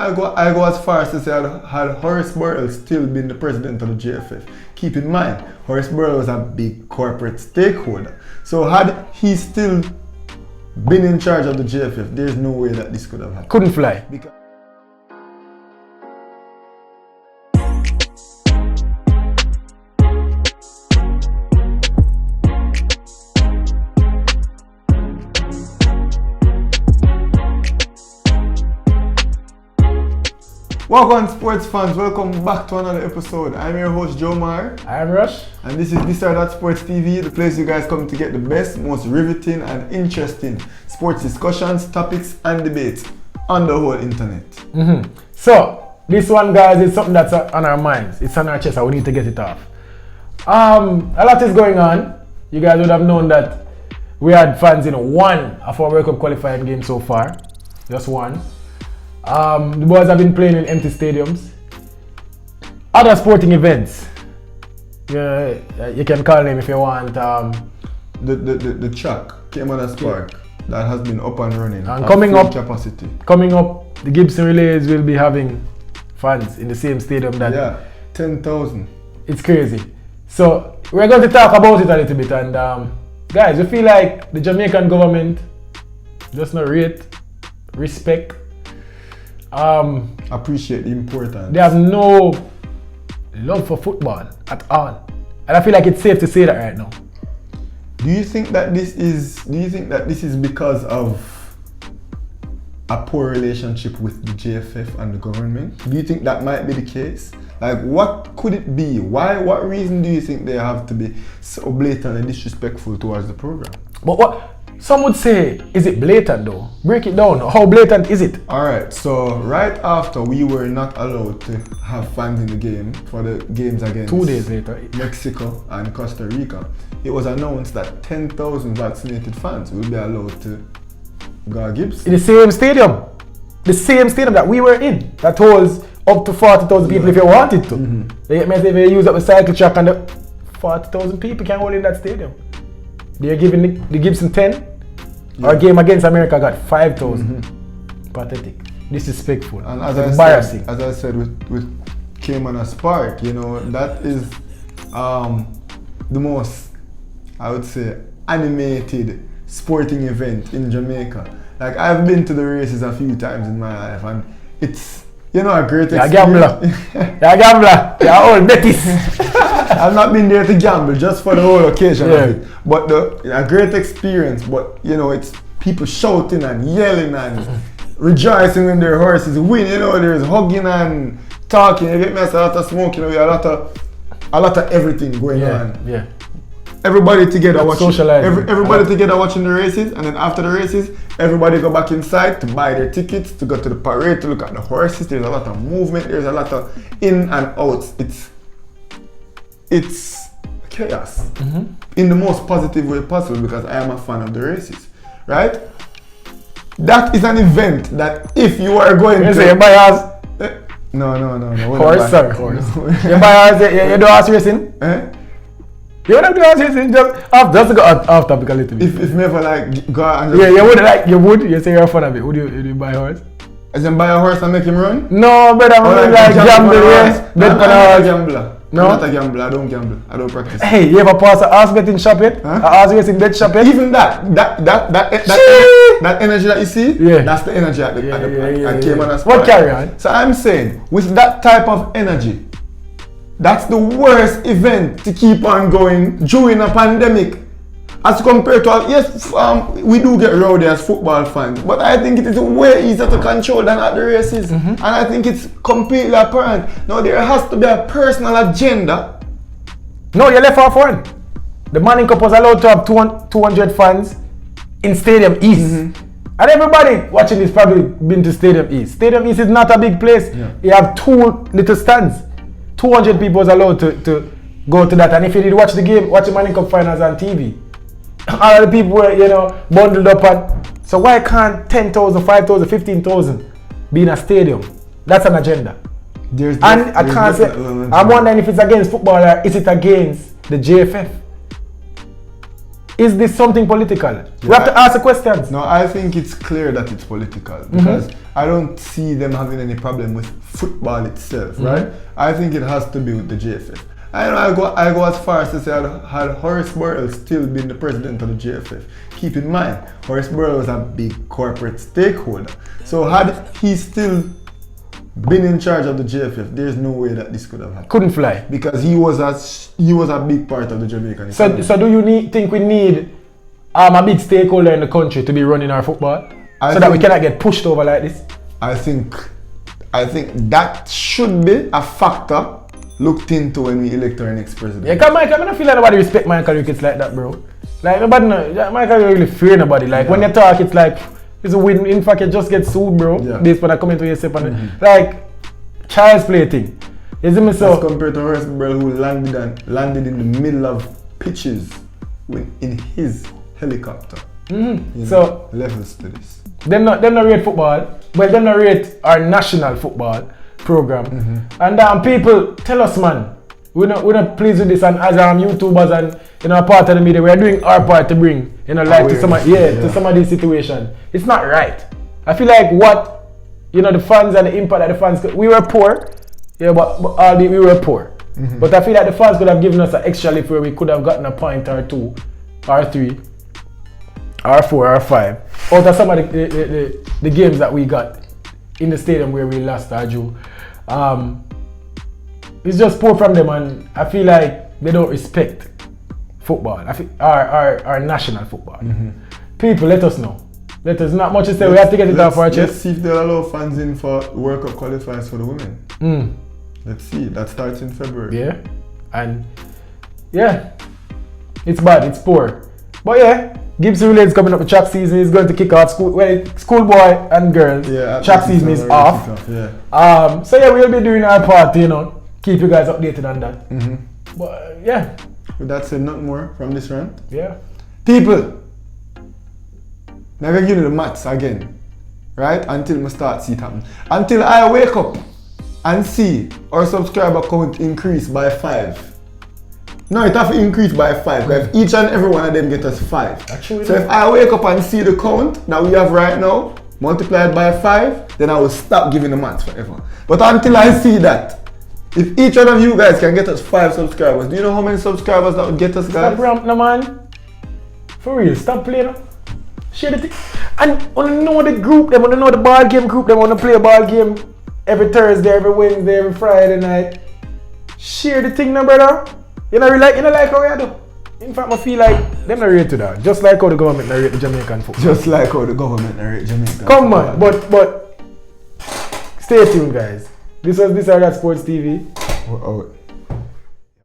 I go as far as to say had Horace Burrell still been the president of the JFF. Keep in mind, Horace Burrell was a big corporate stakeholder. So had he still been in charge of the JFF, there's no way that this could have happened. Couldn't fly. Because welcome sports fans, welcome back to another episode. I'm your host Joe Mar. I'm Rush. And this is This or That Sports TV, the place you guys come to get the best, most riveting and interesting sports discussions, topics and debates on the whole internet. So, this one guys is something that's on our minds. It's on our chest and we need to get it off. A lot is going on. You guys would have known that we had fans in one of our World Cup qualifying games so far. Just one. The boys have been playing in empty stadiums. Other sporting events. You can call them if you want. The track, Caymanas Park, that has been up and running. And coming up, capacity. the Gibson Relays will be having fans in the same stadium. That 10,000. It's crazy. So we're going to talk about it a little bit. And guys, we feel like the Jamaican government does not rate, respect. Appreciate the importance. They have no love for football at all, and I feel like it's safe to say that right now. Do you think that this is because of a poor relationship with the JFF and the government? Do you think that might be the case? Like, what could it be? What reason do you think they have to be so blatant and disrespectful towards the program? But what some would say, is it blatant though? Break it down. How blatant is it? Alright, so right after we were not allowed to have fans in the game for the games against 2 days later, Mexico and Costa Rica, it was announced that 10,000 vaccinated fans will be allowed to go to Gibson. In the same stadium. The same stadium that we were in. That holds up to 40,000 people if you wanted to. If you use up the cycle track and the 40,000 people can hold in that stadium. They're giving the Gibson 10. Our game against America got 5,000. Pathetic. Disrespectful. And as embarrassing. I said with Caymanas Park, that is the most, I would say, animated sporting event in Jamaica. Like, I've been to the races a few times in my life, and it's a great experience. You're a gambler. You're old Betis. I've not been there to gamble, just for the whole occasion of it. But a great experience. But it's people shouting and yelling and rejoicing when their horses win. There's hugging and talking. You get me? A lot of smoking. A lot of everything going on. Yeah. Everybody together watching. Socializing. Together watching the races, and then after the races, everybody go back inside to buy their tickets, to go to the parade, to look at the horses. There's a lot of movement. There's a lot of in and outs. It's chaos in the most positive way possible, because I am a fan of the races, right? That is an event that if you are going to... You buy ours? No. Horse. You buy ours, you do horse racing? You want to do horse racing just to go off topic a little bit. If never go and just... you would? You say you're a fan of it. Would you buy a horse? As in buy a horse and make him run? No, but I'm like gamble, yes. I'm not a gambler. No? I'm not a gambler. I don't gamble. I don't practice. Hey, you ever pass a horse betting shop yet? A horse racing bet shop yet? Even that energy that you see, that's the energy at Caymanas Park. What carry on? So I'm saying, with that type of energy, that's the worst event to keep on going during a pandemic. As compared to, we do get rowdy as football fans, but I think it is way easier to control than at the races. And I think it's completely apparent. Now, there has to be a personal agenda. No, you left off one. The Manning Cup was allowed to have 200 fans in Stadium East. And everybody watching this probably been to Stadium East. Stadium East is not a big place. You have 2 little stands. 200 people was allowed to go to that. And if you did watch the game, watch the Manning Cup finals on TV. All the people were, bundled up. And so why can't 10,000, 5,000, 15,000 be in a stadium? That's an agenda. I'm wondering if it's against football or is it against the JFF? Is this something political? We have to ask the questions. No, I think it's clear that it's political, because I don't see them having any problem with football itself, right? I think it has to be with the JFF. I go as far as to say had Horace Burrell still been the president of the JFF, keep in mind, Horace Burrell was a big corporate stakeholder. So had he still been in charge of the JFF, there's no way that this could have happened. Couldn't fly. Because he was a big part of the Jamaican economy. So do you think we need a big stakeholder in the country to be running our football? So that we cannot get pushed over like this? I think that should be a factor looked into when we elect our next president. Yeah, because Michael, I don't feel like nobody respect Michael Ricketts like that, bro. Like, nobody, Michael don't really fear nobody. Like, when you talk, it's like, it's a win. In fact, you just get sued, bro. Yeah. Based on a comment to yourself. Like, child's play thing. You see me so? As compared to Horace Burrell, who landed in the middle of pitches in his helicopter. So, levels to this. Them not rate football. Well, them not rate our national football program. And people tell us, man, we're not pleased with this, and as YouTubers and part of the media, we are doing our part to bring light to some of these situations. It's not right. I feel like what the fans and the impact that the fans we were poor, but we were poor. But I feel like the fans could have given us an extra lift where we could have gotten a point or 2 or 3 or 4 or 5 out of some of the games that we got in the stadium where we lost our drew. It's just poor from them, and I feel like they don't respect football. I feel our national football. People, let us know. There's not much to say. We have to get it off our chest. Let's see if they'll allow fans in for World Cup qualifiers for the women. Let's see. That starts in February. Yeah, and it's bad. It's poor. But yeah, Gibson Relays coming up. The track season is going to kick off. Schoolboy and girls. Yeah, track season is off. So yeah, we'll be doing our part. Keep you guys updated on that. But yeah. With that said, not more from this rant. Yeah. People, I'm gonna give you the maths again, right? Until I start see it happen. Until I wake up and see our subscriber count increase by 5. No, it have to increase by 5 because each and every one of them get us 5. Actually, so if I wake up and see the count that we have right now multiplied by 5, then I will stop giving the maths forever. But until I see that, if each one of you guys can get us 5 subscribers, do you know how many subscribers that would get us, guys? Stop ramp, no man. For real, stop playing. Share the thing. And want to know the group, they want to know the ball game group, they want to play a ball game every Thursday, every Wednesday, every Friday night. Share the thing, no brother. You know like how we do. In fact, I feel like them not rate to that. Just like how the government not rate the Jamaican football. Just like how the government not rate Jamaican Come on, but stay tuned, guys. This is our Sports TV. We're out.